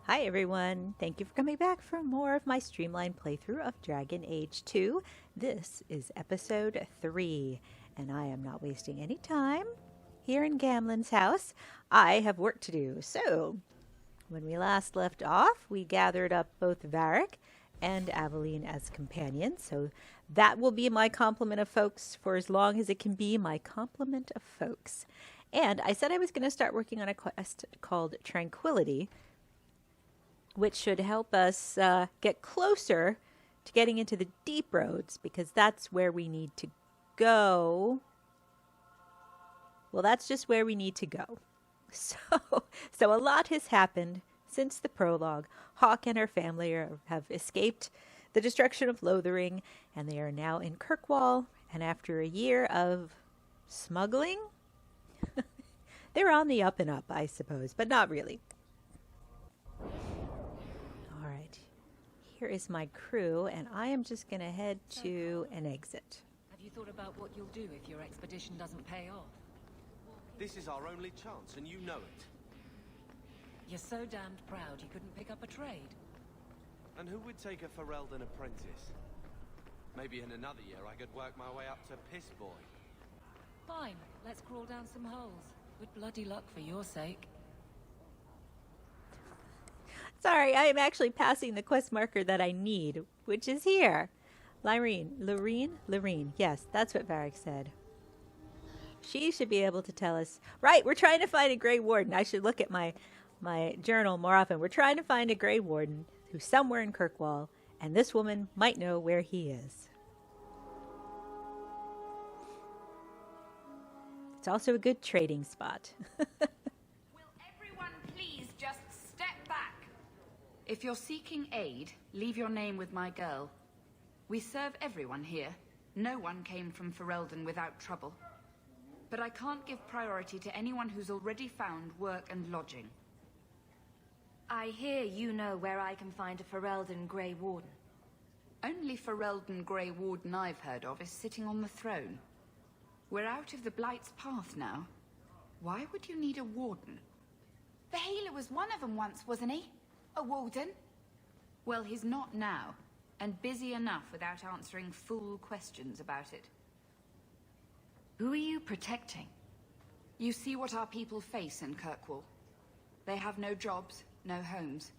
Hi everyone, thank you for coming back for more of my streamlined playthrough of Dragon Age 2. This is episode 3, and I am not wasting any time here in Gamlen's house. I have work to do. So, when we last left off, we gathered up both Varric and Aveline as companions. So that will be my complement of folks for as long as it can be my complement of folks. And I said I was going to start working on a quest called Tranquility, which should help us get closer to getting into the deep roads, because that's where we need to go. Well, that's just where we need to go. So a lot has happened since the prologue. Hawk and her family have escaped the destruction of Lothering, and they are now in Kirkwall. And after a year of smuggling, they're on the up and up, I suppose, but not really. All right, here is my crew, and I am just going to head to an exit. Have you thought about what you'll do if your expedition doesn't pay off? This is our only chance, and you know it. You're so damned proud you couldn't pick up a trade. And who would take a Ferelden apprentice? Maybe in another year I could work my way up to Piss Boy. Fine, let's crawl down some holes. With bloody luck for your sake. Sorry, I am actually passing the quest marker that I need, which is here. Loreen? Yes, that's what Varric said. She should be able to tell us. Right, we're trying to find a Grey Warden. I should look at my journal more often. We're trying to find a Grey Warden who's somewhere in Kirkwall, and this woman might know where he is. It's also a good trading spot. Will everyone please just step back? If you're seeking aid, leave your name with my girl. We serve everyone here. No one came from Ferelden without trouble. But I can't give priority to anyone who's already found work and lodging. I hear you know where I can find a Ferelden Grey Warden. Only Ferelden Grey Warden I've heard of is sitting on the throne. We're out of the Blight's path now. Why would you need a warden? The healer was one of them once, wasn't he? A warden? Well, he's not now, and busy enough without answering fool questions about it. Who are you protecting? You see what our people face in Kirkwall. They have no jobs, no homes.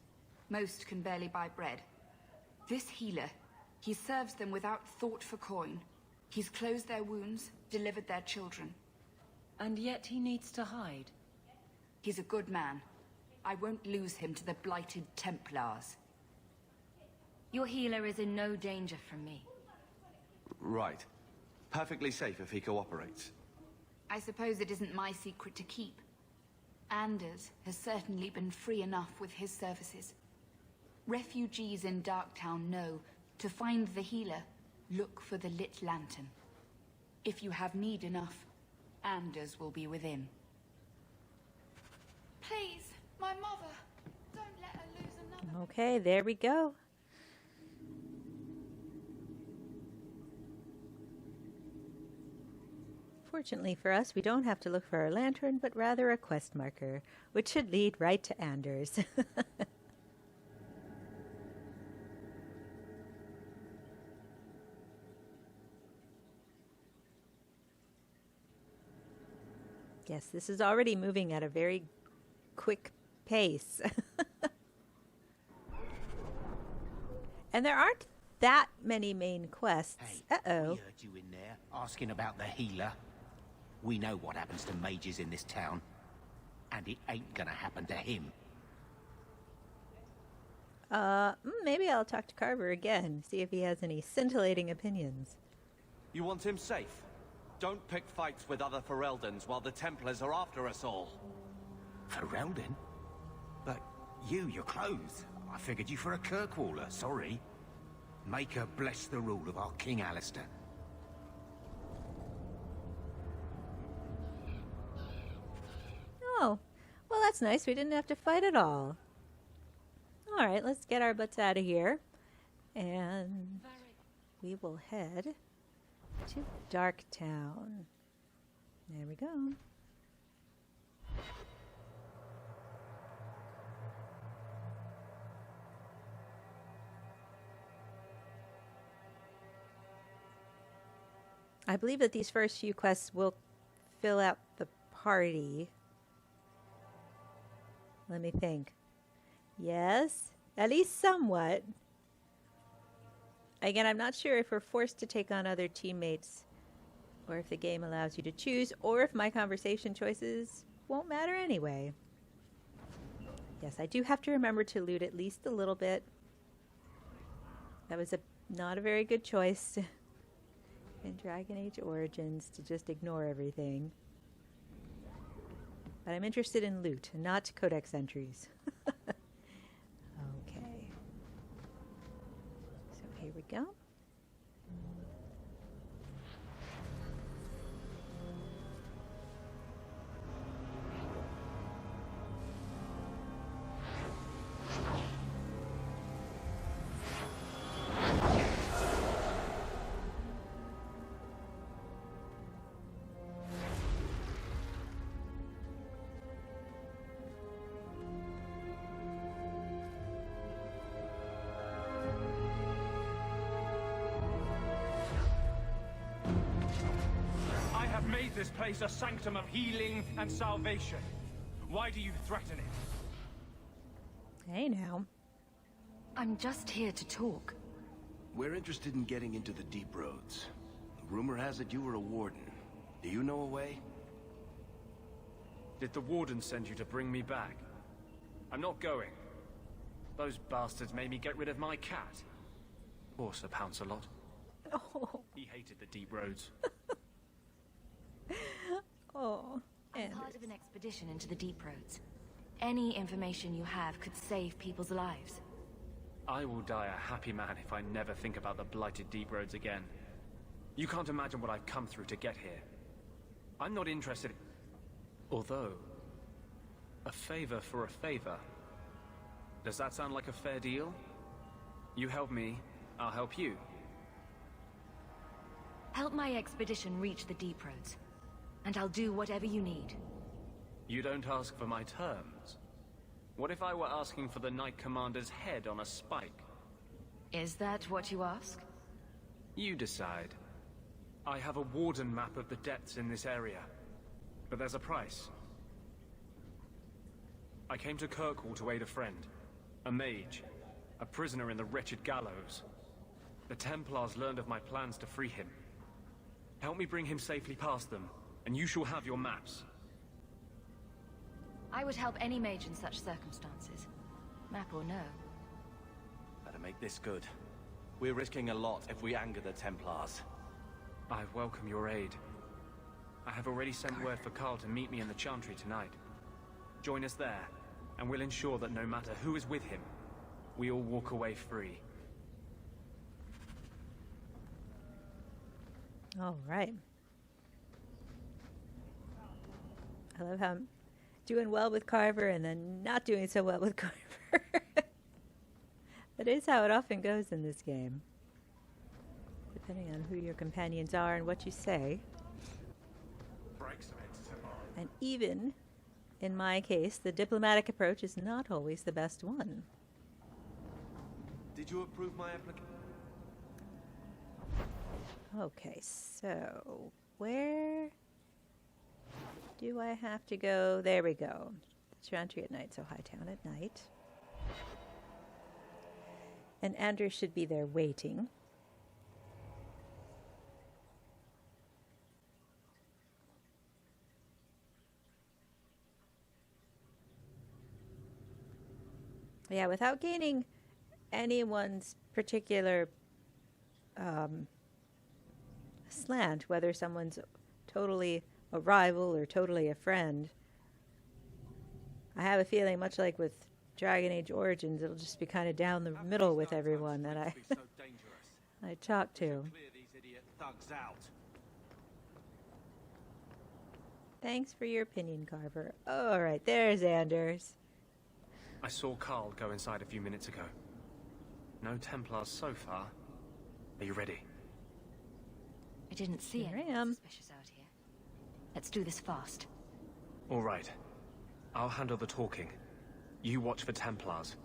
Most can barely buy bread. This healer, he serves them without thought for coin. He's closed their wounds, delivered their children. And yet he needs to hide. He's a good man. I won't lose him to the blighted Templars. Your healer is in no danger from me. Right. Perfectly safe if he cooperates. I suppose it isn't my secret to keep. Anders has certainly been free enough with his services. Refugees in Darktown know to find the healer, look for the lit lantern. If you have need enough, Anders will be within. Please, my mother. Don't let her lose another. Okay, there we go. Fortunately for us, we don't have to look for a lantern, but rather a quest marker, which should lead right to Anders. Yes, this is already moving at a very quick pace. And there aren't that many main quests. Hey, Uh-oh. we heard you in there asking about the healer. We know what happens to mages in this town, and it ain't gonna happen to him. Maybe I'll talk to Carver again, see if he has any scintillating opinions. You want him safe? Don't pick fights with other Fereldans while the Templars are after us all. Ferelden? But you're clothes. I figured you for a Kirkwaller, sorry. Make her bless the rule of our King Alistair. Oh, well that's nice. We didn't have to fight at all. Alright, let's get our butts out of here. And we will head to Darktown. There we go. I believe that these first few quests will fill out the party. Let me think. Yes, at least somewhat. Again, I'm not sure if we're forced to take on other teammates, or if the game allows you to choose, or if my conversation choices won't matter anyway. Yes, I do have to remember to loot at least a little bit. That was not a very good choice in Dragon Age Origins to just ignore everything. But I'm interested in loot, not codex entries. Okay. So here we go. Made this place a sanctum of healing and salvation. Why do you threaten it? Hey now. I'm just here to talk. We're interested in getting into the deep roads. Rumor has it you were a warden. Do you know a way? Did the warden send you to bring me back? I'm not going. Those bastards made me get rid of my cat. Poor Sir Pouncelot. Oh. He hated the deep roads. Oh, I'm part of an expedition into the deep roads. Any information you have could save people's lives. I will die a happy man if I never think about the blighted deep roads again. You can't imagine what I've come through to get here. I'm not interested. Although, a favor for a favor. Does that sound like a fair deal? You help me, I'll help you. Help my expedition reach the deep roads, and I'll do whatever you need. You don't ask for my terms. What if I were asking for the Knight Commander's head on a spike? Is that what you ask? You decide. I have a warden map of the depths in this area, but there's a price. I came to Kirkwall to aid a friend, a mage, a prisoner in the wretched gallows. The Templars learned of my plans to free him. Help me bring him safely past them, and you shall have your maps. I would help any mage in such circumstances. Map or no. Better make this good. We're risking a lot if we anger the Templars. I welcome your aid. I have already sent word for Carl to meet me in the Chantry tonight. Join us there, and we'll ensure that no matter who is with him, we all walk away free. All right. I love how I'm doing well with Carver and then not doing so well with Carver. That is how it often goes in this game. Depending on who your companions are and what you say. And even in my case, the diplomatic approach is not always the best one. Did you approve my application? Okay, so where do I have to go? There we go. Chantry at night, so Hightown at night. And Andrew should be there waiting. Yeah, without gaining anyone's particular slant, whether someone's totally a rival or totally a friend. I have a feeling, much like with Dragon Age Origins, it'll just be kind of down the middle with everyone that I talk to. Thanks for your opinion, Carver. All right, there's Anders. I saw Carl go inside a few minutes ago. No Templars so far. Are you ready? I didn't see Here I anything am. suspicious out here. Let's do this fast. All right. I'll handle the talking. You watch for Templars.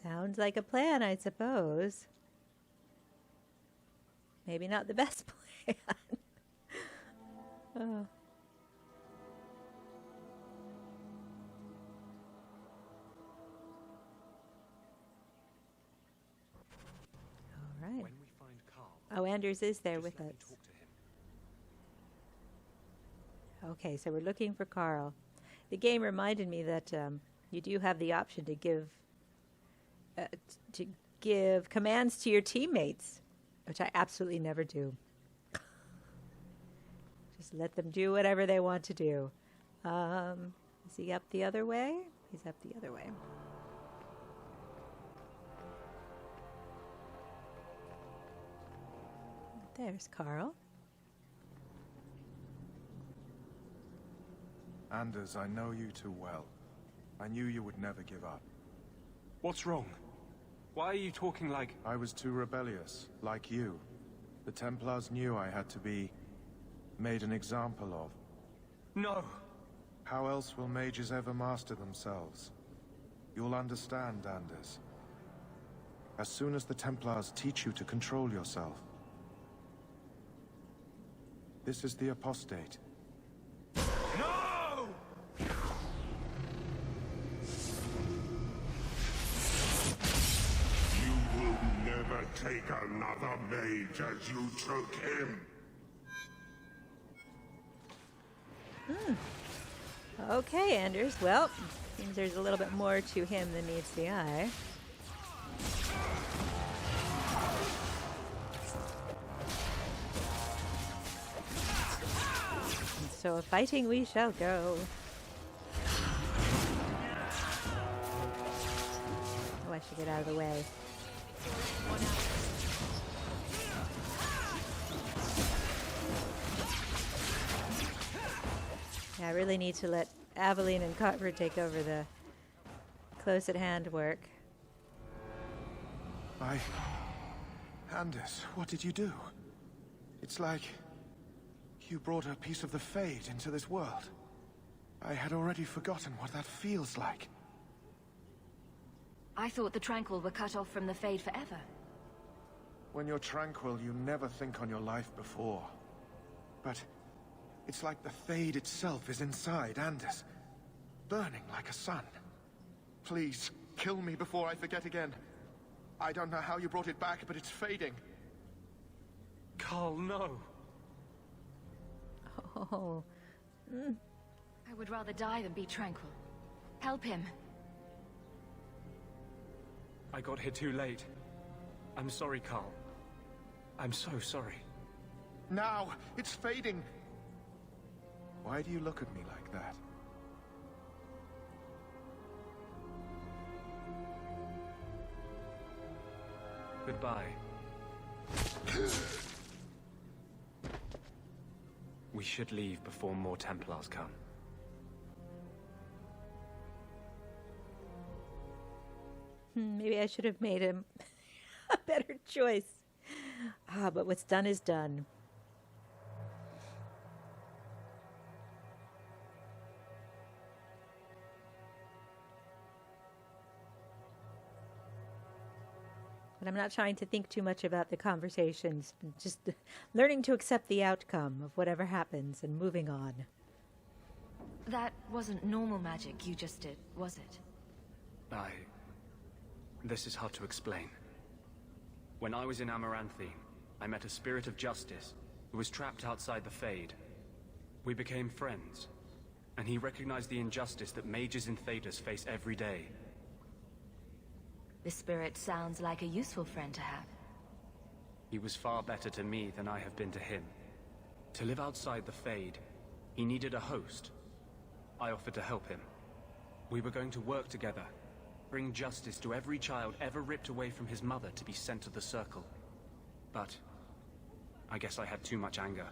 Sounds like a plan, I suppose. Maybe not the best plan. Oh. All right. When we find Carl, Oh, Anders is there with let me us. talk to him. Okay, so we're looking for Carl. The game reminded me that you do have the option to give commands to your teammates, which I absolutely never do. Just let them do whatever they want to do. Is he up the other way? He's up the other way. There's Carl. Anders, I know you too well. I knew you would never give up. What's wrong? Why are you talking like... I was too rebellious, like you. The Templars knew I had to be made an example of. No! How else will mages ever master themselves? You'll understand, Anders. As soon as the Templars teach you to control yourself. This is the apostate. No! You will never take another mage as you took him. Okay, Anders. Well, seems there's a little bit more to him than meets the eye. And so fighting we shall go. Oh, I should get out of the way. Yeah, I really need to let Aveline and Cotford take over the close-at-hand work. Anders, what did you do? It's like you brought a piece of the Fade into this world. I had already forgotten what that feels like. I thought the Tranquil were cut off from the Fade forever. When you're tranquil, you never think on your life before. But it's like the Fade itself is inside Anders, burning like a sun. Please, kill me before I forget again. I don't know how you brought it back, but it's fading. Carl, no! Oh. I would rather die than be tranquil. Help him. I got here too late. I'm sorry, Carl. I'm so sorry. Now, it's fading. Why do you look at me like that? Goodbye. We should leave before more Templars come. Maybe I should have made him a better choice. But what's done is done. But I'm not trying to think too much about the conversations. Just learning to accept the outcome of whatever happens and moving on. That wasn't normal magic you just did, was it? This is hard to explain. When I was in Amaranthine, I met a spirit of justice who was trapped outside the Fade. We became friends, and he recognized the injustice that mages in Thedas face every day. The spirit sounds like a useful friend to have. He was far better to me than I have been to him. To live outside the Fade, he needed a host. I offered to help him. We were going to work together, bring justice to every child ever ripped away from his mother to be sent to the Circle. But I guess I had too much anger.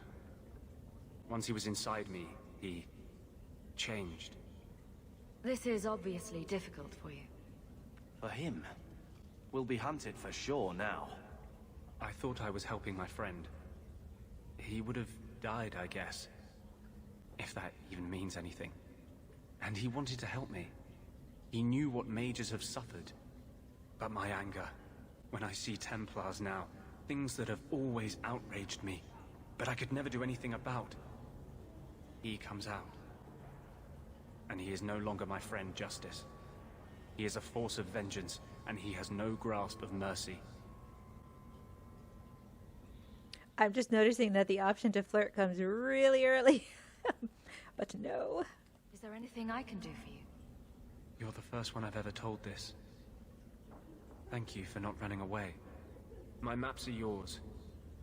Once he was inside me, he changed. This is obviously difficult for you. For him, we'll be hunted for sure now. I thought I was helping my friend. He would have died, I guess. If that even means anything. And he wanted to help me. He knew what mages have suffered. But my anger, when I see Templars now, things that have always outraged me, but I could never do anything about. He comes out. And he is no longer my friend Justice. He is a force of vengeance, and he has no grasp of mercy. I'm just noticing that the option to flirt comes really early. But no. Is there anything I can do for you? You're the first one I've ever told this. Thank you for not running away. My maps are yours,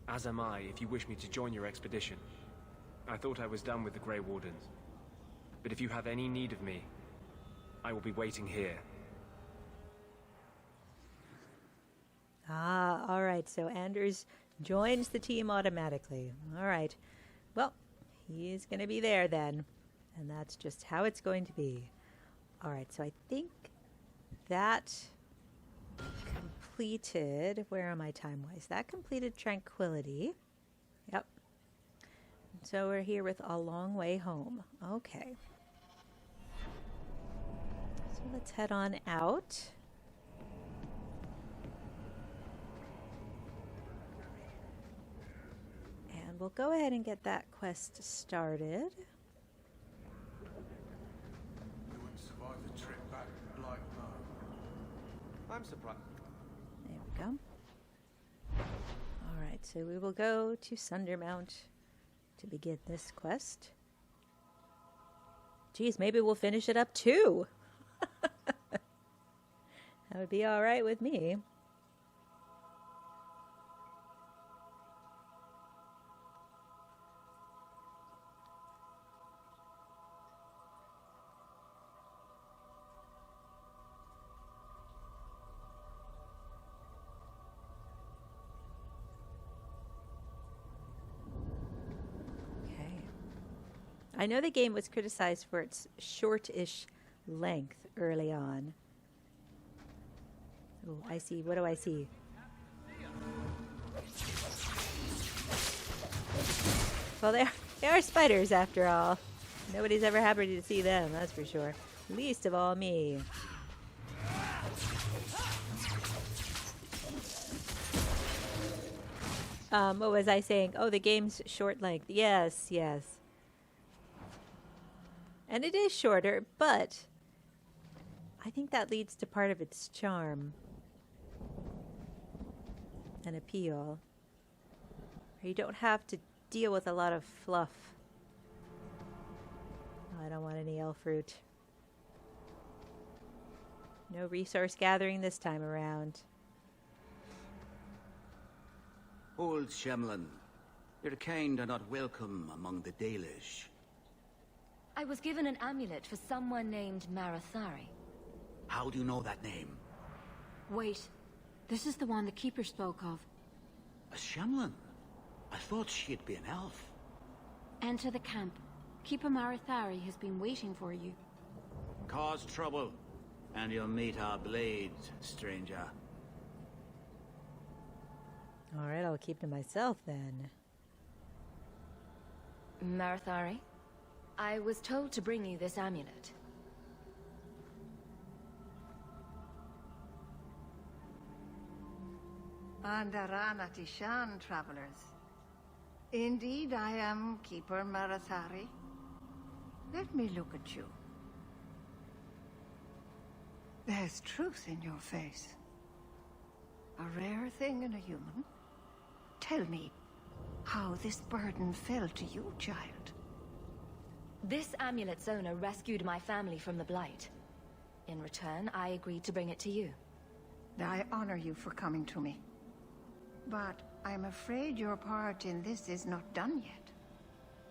as am I if you wish me to join your expedition. I thought I was done with the Grey Wardens. But if you have any need of me, I will be waiting here. Ah, all right. So Anders joins the team automatically. All right. Well, he's going to be there then. And that's just how it's going to be. All right. So I think that completed... Where am I time-wise? That completed Tranquility. Yep. So we're here with A Long Way Home. Okay. So let's head on out. And we'll go ahead and get that quest started. You wouldn't survive the trip back like that. I'm surprised. There we go. All right, so we will go to Sundermount to begin this quest. Geez, maybe we'll finish it up too. That would be all right with me. I know the game was criticized for its short-ish length early on. Oh, I see. What do I see? Well, they are spiders after all. Nobody's ever happy to see them, that's for sure. Least of all me. What was I saying? Oh, the game's short length. Yes, yes. And it is shorter, but I think that leads to part of its charm and appeal. You don't have to deal with a lot of fluff. Oh, I don't want any elf fruit. No resource gathering this time around. Old Shemlin, your kind are not welcome among the Dalish. I was given an amulet for someone named Marathari. How do you know that name? Wait, this is the one the Keeper spoke of. A Shemlin? I thought she'd be an elf. Enter the camp. Keeper Marathari has been waiting for you. Cause trouble, and you'll meet our blades, stranger. All right, I'll keep to myself then. Marathari? I was told to bring you this amulet. Andarana Tishan, travelers. Indeed, I am Keeper Marathari. Let me look at you. There's truth in your face. A rare thing in a human. Tell me how this burden fell to you, child. This amulet's owner rescued my family from the Blight. In return, I agreed to bring it to you. I honor you for coming to me. But I'm afraid your part in this is not done yet.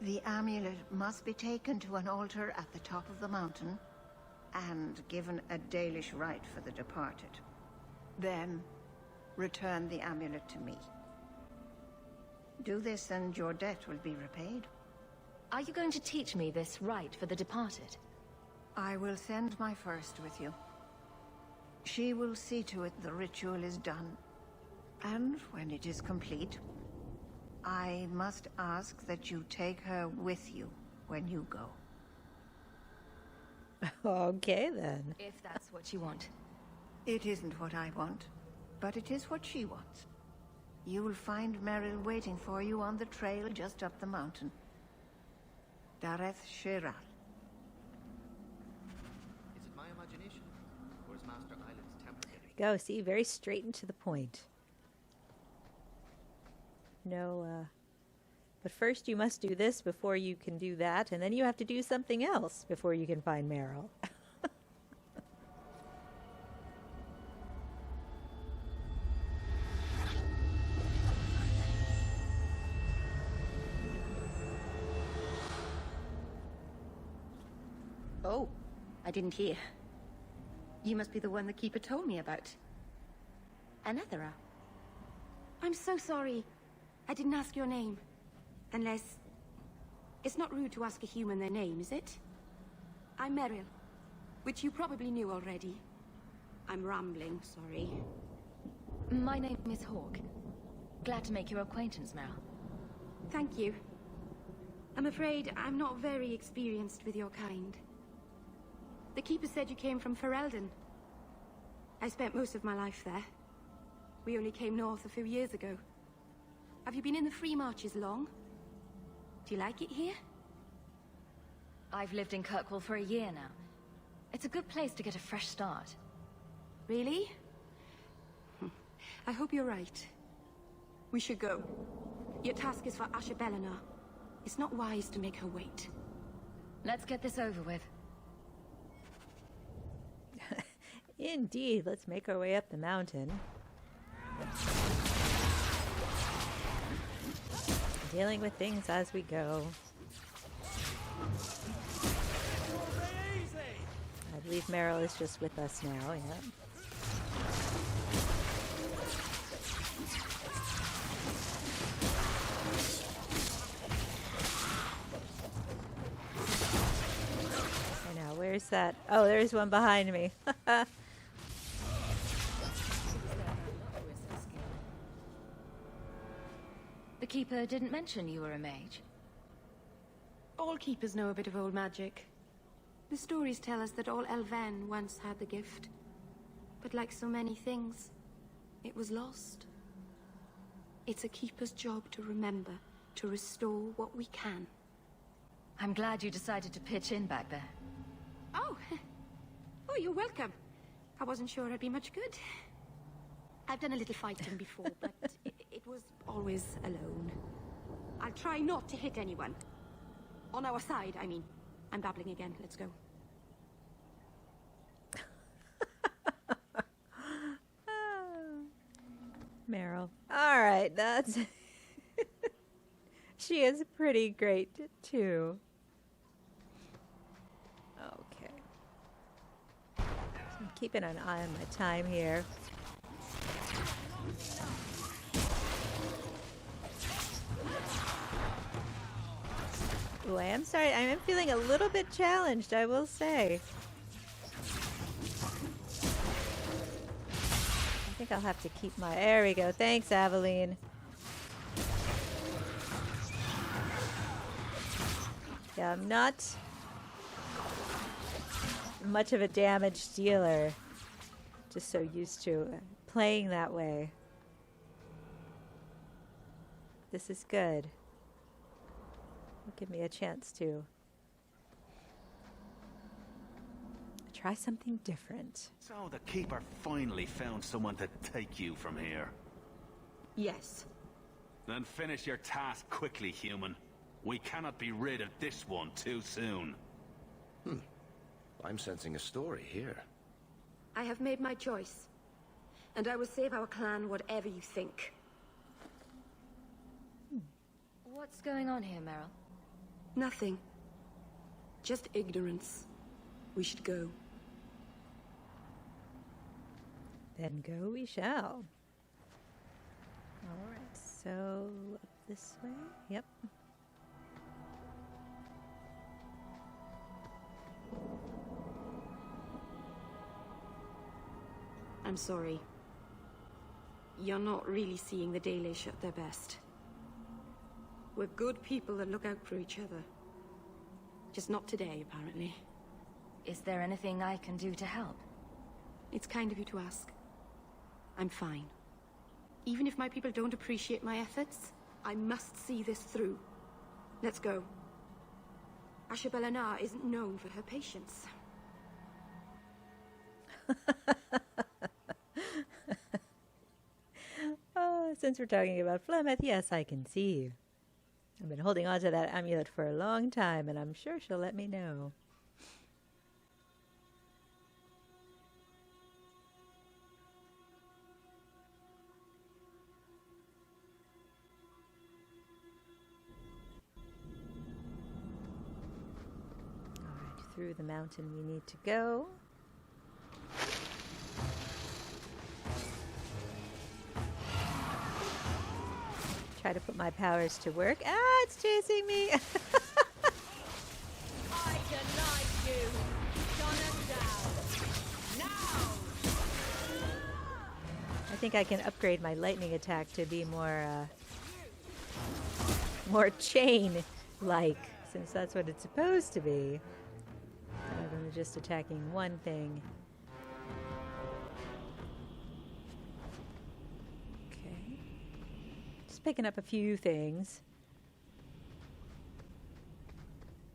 The amulet must be taken to an altar at the top of the mountain and given a Dalish rite for the departed. Then, return the amulet to me. Do this and your debt will be repaid. Are you going to teach me this rite for the departed? I will send my first with you. She will see to it the ritual is done. And when it is complete, I must ask that you take her with you when you go. Okay, then. If that's what you want. It isn't what I want, but it is what she wants. You will find Merrill waiting for you on the trail just up the mountain. Dareth Shiral. Is it my imagination, or is Master Island's temper getting... Go, see, very straight and to the point. No, but first you must do this before you can do that, and then you have to do something else before you can find Merrill. Oh, I didn't hear. You must be the one the Keeper told me about. Anethera. I'm so sorry. I didn't ask your name. Unless... It's not rude to ask a human their name, is it? I'm Merrill, which you probably knew already. I'm rambling, sorry. My name is Hawk. Glad to make your acquaintance, Merrill. Thank you. I'm afraid I'm not very experienced with your kind. The Keeper said you came from Ferelden. I spent most of my life there. We only came north a few years ago. Have you been in the Free Marches long? Do you like it here? I've lived in Kirkwall for a year now. It's a good place to get a fresh start. Really? I hope you're right. We should go. Your task is for Asha Bellinar. It's not wise to make her wait. Let's get this over with. Indeed, let's make our way up the mountain. Dealing with things as we go. I believe Merrill is just with us now, yeah. I know, where's that? Oh, there's one behind me. The Keeper didn't mention you were a mage. All Keepers know a bit of old magic. The stories tell us that all Elven once had the gift. But like so many things, it was lost. It's a Keeper's job to remember, to restore what we can. I'm glad you decided to pitch in back there. Oh, oh, you're welcome. I wasn't sure I'd be much good. I've done a little fighting before, but it was always alone. I'll try not to hit anyone. On our side, I mean. I'm babbling again. Let's go. Merrill. All right, that's... She is pretty great, too. Okay. So I'm keeping an eye on my time here. Ooh, I am sorry. I am feeling a little bit challenged, I will say. I think I'll have to keep my... There we go. Thanks, Aveline. Yeah, I'm not much of a damage dealer. Just so used to playing that way. This is good. Give me a chance to try something different. So the Keeper finally found someone to take you from here. Yes. Then finish your task quickly, human. We cannot be rid of this one too soon. I'm sensing a story here. I have made my choice. And I will save our clan whatever you think. What's going on here, Merrill? Nothing. Just ignorance. We should go. Then go we shall. Alright, so up this way? Yep. I'm sorry. You're not really seeing the Dalish at their best. We're good people that look out for each other. Just not today, apparently. Is there anything I can do to help? It's kind of you to ask. I'm fine. Even if my people don't appreciate my efforts, I must see this through. Let's go. Ashabelanar isn't known for her patience. Oh, since we're talking about Flemeth, yes, I can see you. I've been holding on to that amulet for a long time, and I'm sure she'll let me know. Alright, through the mountain we need to go. Try to put my powers to work. Ah, it's chasing me. I deny you. Shut us down. Now. I think I can upgrade my lightning attack to be more chain-like, since that's what it's supposed to be, rather than just attacking one thing. Picking up a few things.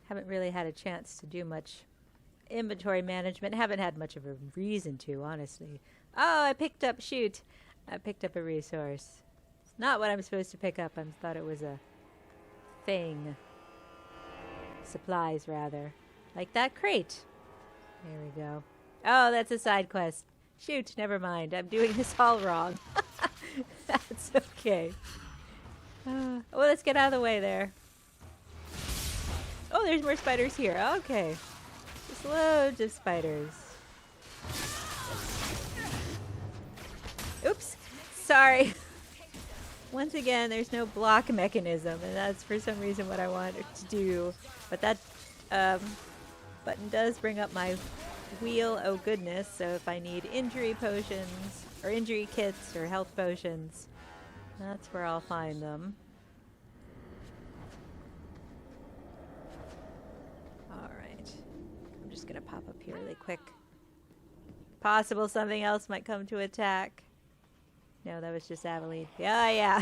Haven't really had a chance to do much inventory management. Haven't had much of a reason to, honestly. Oh, I picked up a resource. It's not what I'm supposed to pick up. I thought it was a thing. Supplies, rather. Like that crate. There we go. Oh, that's a side quest. Shoot, never mind. I'm doing this all wrong. That's okay. Well, let's get out of the way there. Oh, there's more spiders here. Okay. Just loads of spiders. Oops. Sorry. Once again, there's no block mechanism, and that's for some reason what I wanted to do. But that button does bring up my wheel. Oh, goodness. So if I need injury potions, or injury kits, or health potions, that's where I'll find them. Alright. I'm just gonna pop up here really quick. Possible something else might come to attack. No, that was just Aveline. Yeah.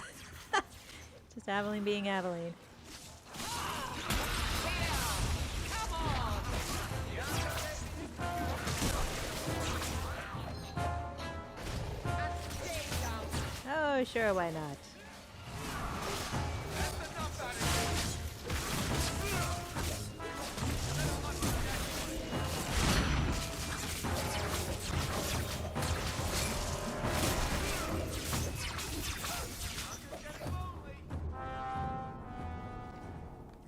Just Aveline being Aveline. Oh, sure, why not?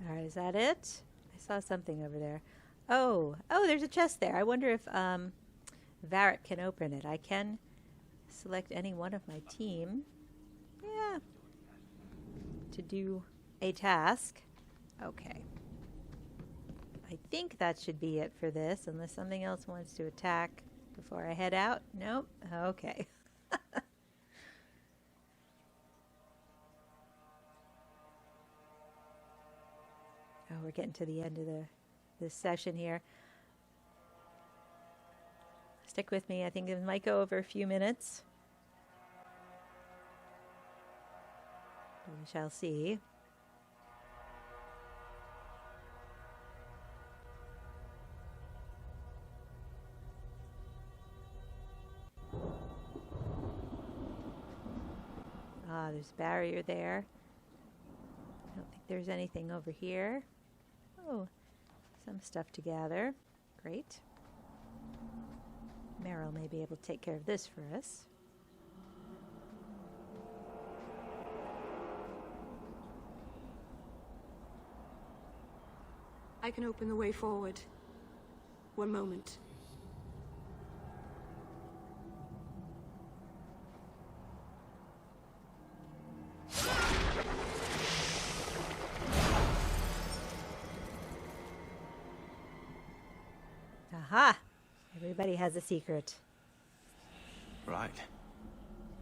Alright, is that it? I saw something over there. Oh, there's a chest there. I wonder if Varric can open it. I can select any one of my team. Yeah. To do a task. Okay. I think that should be it for this, unless something else wants to attack before I head out. Nope. Okay. Oh, we're getting to the end of this session here. Stick with me. I think it might go over a few minutes. We shall see. Ah, there's a barrier there. I don't think there's anything over here. Oh, some stuff to gather. Great. Merrill may be able to take care of this for us. I can open the way forward. One moment. Aha! Everybody has a secret. Right.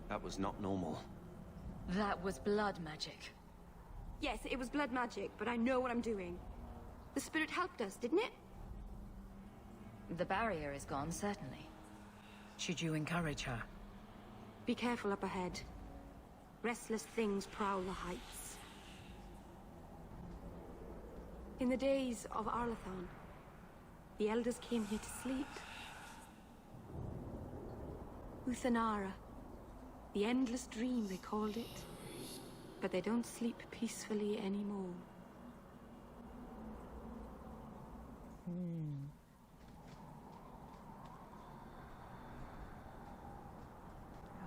That was not normal. That was blood magic. Yes, it was blood magic, but I know what I'm doing. The spirit helped us, didn't it? The barrier is gone, certainly. Should you encourage her? Be careful up ahead. Restless things prowl the heights. In the days of Arlathon, the elders came here to sleep. Uthanara, the endless dream they called it. But they don't sleep peacefully anymore.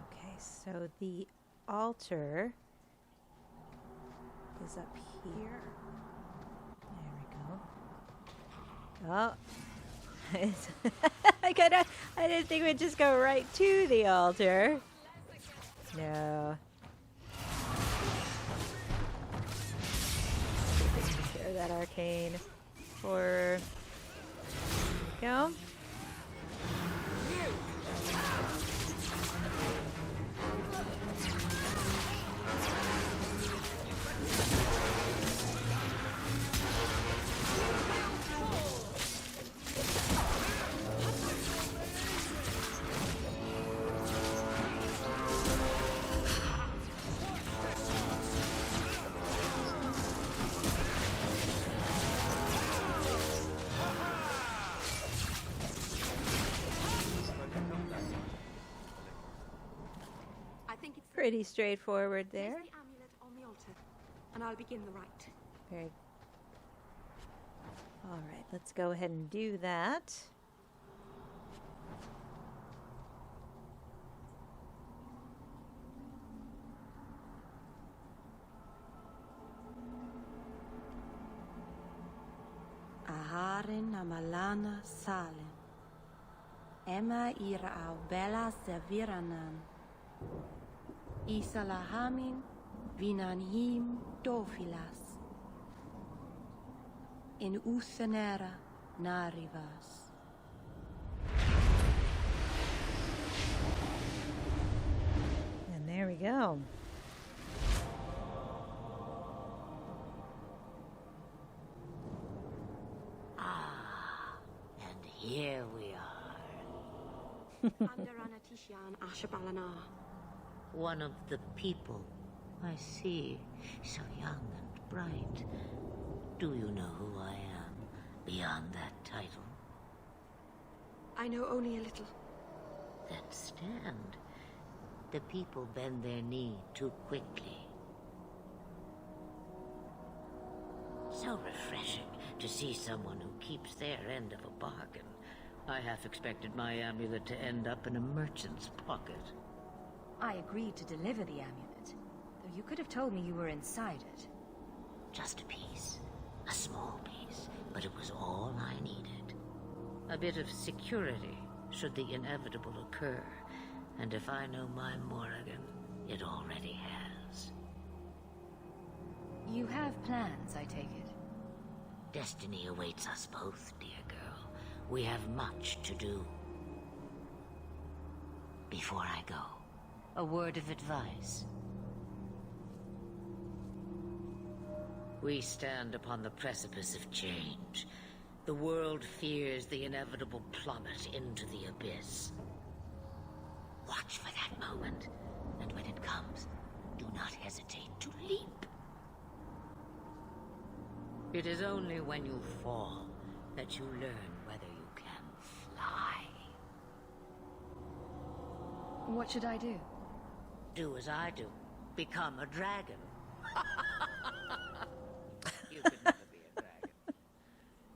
Okay, so the altar is up here. There we go. Oh. I didn't think we'd just go right to the altar. No. Take care of that arcane horror. There we go. Pretty straightforward there. Place the amulet on the altar, and I'll begin the rite. Very. All right, let's go ahead and do that. Aharin amalana salen. Emma ira au bella serviranan. Isalahamin vinanhim dofilas. In Uthanera narivas. And there we go. And here we are. Under Anatishan Ashabalana. One of the people. I see. So young and bright. Do you know who I am, beyond that title? I know only a little. Then stand. The people bend their knee too quickly. So refreshing to see someone who keeps their end of a bargain. I half expected my amulet to end up in a merchant's pocket. I agreed to deliver the amulet, though you could have told me you were inside it. Just a piece. A small piece, but it was all I needed. A bit of security, should the inevitable occur. And if I know my Morrigan, it already has. You have plans, I take it? Destiny awaits us both, dear girl. We have much to do. Before I go, a word of advice. We stand upon the precipice of change. The world fears the inevitable plummet into the abyss. Watch for that moment, and when it comes, do not hesitate to leap. It is only when you fall that you learn whether you can fly. What should I do? Do as I do. Become a dragon. You could never be a dragon.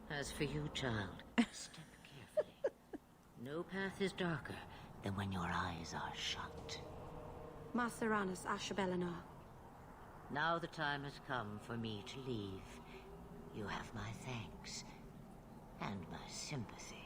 As for you, child, step carefully. No path is darker than when your eyes are shut. Maseranas Ashabelana. Now the time has come for me to leave. You have my thanks and my sympathy.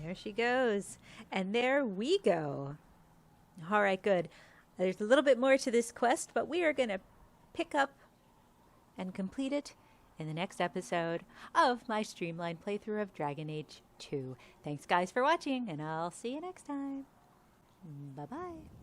There she goes. And there we go. All right, good. There's a little bit more to this quest, but we are going to pick up and complete it in the next episode of my streamlined playthrough of Dragon Age 2. Thanks, guys, for watching, and I'll see you next time. Bye-bye.